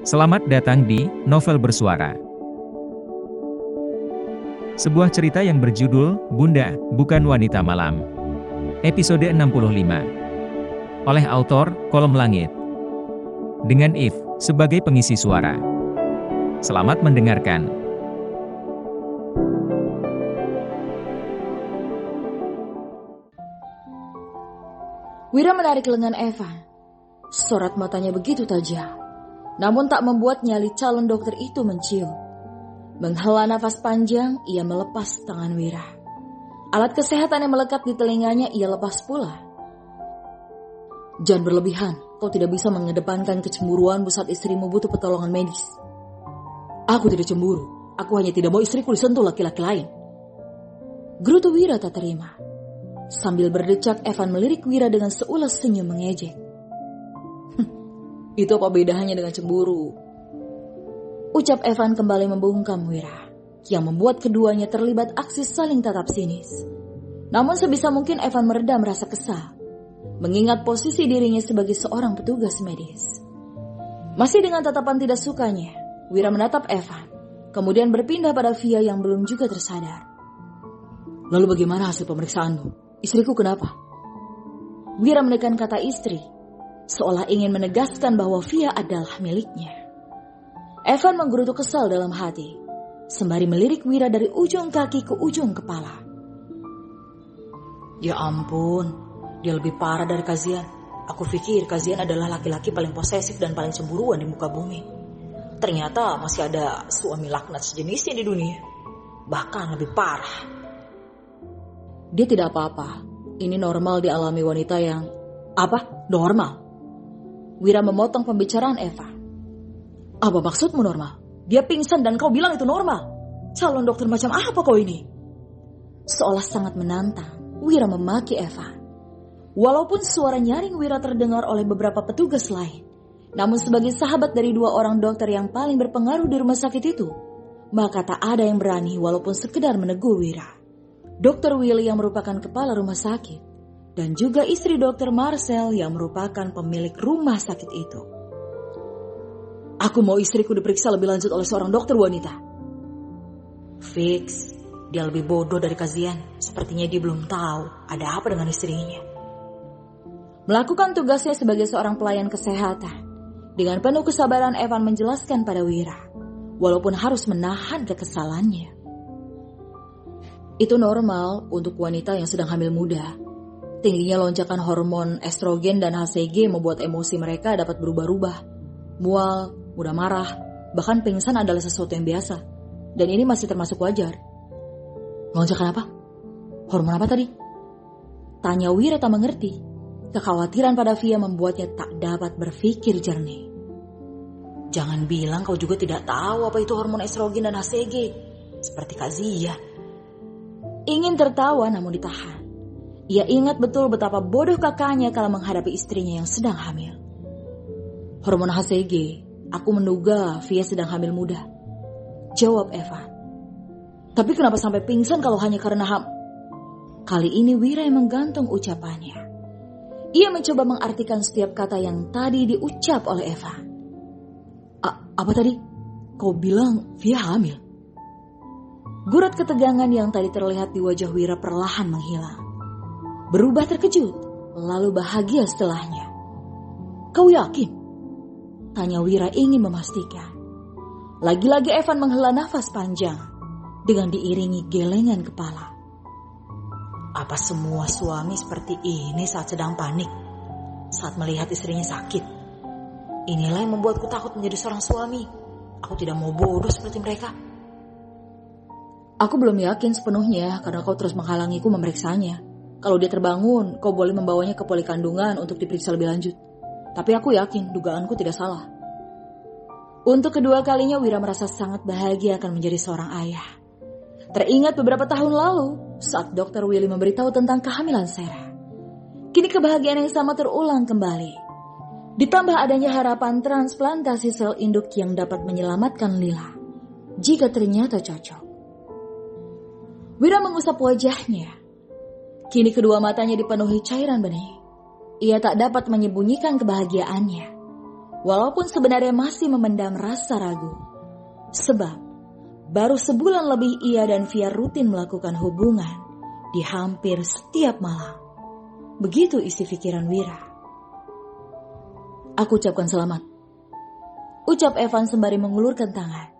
Selamat datang di Novel Bersuara. Sebuah cerita yang berjudul Bunda, Bukan Wanita Malam. Episode 65. Oleh autor Kolom Langit. Dengan If sebagai pengisi suara. Selamat mendengarkan. Wira menarik lengan Eva. Sorot matanya begitu tajam. Namun tak membuat nyali calon dokter itu menciut. Menghela nafas panjang, ia melepas tangan Wira. Alat kesehatan yang melekat di telinganya ia lepas pula. Jangan berlebihan, kau tidak bisa mengedepankan kecemburuanmu saat istrimu butuh pertolongan medis. Aku tidak cemburu, aku hanya tidak mau istriku disentuh laki-laki lain. Gerutu Wira tak terima. Sambil berdecak, Evan melirik Wira dengan seulas senyum mengejek. Itu apa bedanya dengan cemburu? Ucap Evan kembali membungkam Wira, yang membuat keduanya terlibat aksi saling tatap sinis. Namun sebisa mungkin Evan meredam rasa kesal, mengingat posisi dirinya sebagai seorang petugas medis. Masih dengan tatapan tidak sukanya, Wira menatap Evan, kemudian berpindah pada Via yang belum juga tersadar. Lalu bagaimana hasil pemeriksaanmu? Istriku kenapa? Wira menekan kata istri, seolah ingin menegaskan bahwa Via adalah miliknya. Evan menggerutu kesal dalam hati, sembari melirik Wira dari ujung kaki ke ujung kepala. Ya ampun, dia lebih parah dari Kazian. Aku pikir Kazian adalah laki-laki paling posesif dan paling cemburuan di muka bumi. Ternyata masih ada suami laknat sejenisnya di dunia. Bahkan lebih parah. Dia tidak apa-apa. Ini normal dialami wanita yang... Apa? Normal? Wira memotong pembicaraan Eva. Apa maksudmu normal? Dia pingsan dan kau bilang itu normal? Calon dokter macam apa kau ini? Seolah sangat menantang, Wira memaki Eva. Walaupun suara nyaring Wira terdengar oleh beberapa petugas lain, namun sebagai sahabat dari dua orang dokter yang paling berpengaruh di rumah sakit itu, maka tak ada yang berani walaupun sekedar menegur Wira. Dr. Willy yang merupakan kepala rumah sakit, dan juga istri Dr. Marcel yang merupakan pemilik rumah sakit itu. Aku mau istriku diperiksa lebih lanjut oleh seorang dokter wanita. Fix, dia lebih bodoh dari Kazian. Sepertinya dia belum tahu ada apa dengan istrinya. Melakukan tugasnya sebagai seorang pelayan kesehatan, dengan penuh kesabaran Evan menjelaskan pada Wira, walaupun harus menahan kekesalannya. Itu normal untuk wanita yang sedang hamil muda. Tingginya lonjakan hormon estrogen dan HCG membuat emosi mereka dapat berubah-ubah. Mual, mudah marah, bahkan pingsan adalah sesuatu yang biasa. Dan ini masih termasuk wajar. Lonjakan apa? Hormon apa tadi? Tanya Wira tak mengerti. Kekhawatiran pada Via membuatnya tak dapat berpikir jernih. Jangan bilang kau juga tidak tahu apa itu hormon estrogen dan HCG. Seperti Kazia. Ingin tertawa namun ditahan. Ia ingat betul betapa bodoh kakaknya kala menghadapi istrinya yang sedang hamil. Hormon HCG, aku menduga Via sedang hamil muda. Jawab Evan. Tapi kenapa sampai pingsan kalau hanya karena Kali ini Wira yang menggantung ucapannya. Ia mencoba mengartikan setiap kata yang tadi diucap oleh Evan. Apa tadi? Kau bilang Via hamil? Gurat ketegangan yang tadi terlihat di wajah Wira perlahan menghilang. Berubah terkejut, lalu bahagia setelahnya. Kau yakin? Tanya Wira ingin memastikan. Lagi-lagi Evan menghela nafas panjang dengan diiringi gelengan kepala. Apa semua suami seperti ini saat sedang panik? Saat melihat istrinya sakit? Inilah yang membuatku takut menjadi seorang suami. Aku tidak mau bodoh seperti mereka. Aku belum yakin sepenuhnya karena kau terus menghalangiku memeriksanya. Kalau dia terbangun, kau boleh membawanya ke poli kandungan untuk diperiksa lebih lanjut. Tapi aku yakin dugaanku tidak salah. Untuk kedua kalinya Wira merasa sangat bahagia akan menjadi seorang ayah. Teringat beberapa tahun lalu saat Dr. Willy memberitahu tentang kehamilan Sarah. Kini kebahagiaan yang sama terulang kembali. Ditambah adanya harapan transplantasi sel induk yang dapat menyelamatkan Lila jika ternyata cocok. Wira mengusap wajahnya. Kini kedua matanya dipenuhi cairan bening. Ia tak dapat menyembunyikan kebahagiaannya, walaupun sebenarnya masih memendam rasa ragu. Sebab, baru sebulan lebih ia dan Via rutin melakukan hubungan di hampir setiap malam. Begitu isi pikiran Wira. Aku ucapkan selamat, ucap Evan sembari mengulurkan tangan.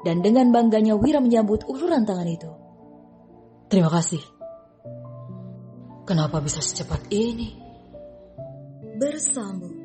Dan dengan bangganya Wira menyambut uluran tangan itu. Terima kasih. Kenapa bisa secepat ini? Bersambung.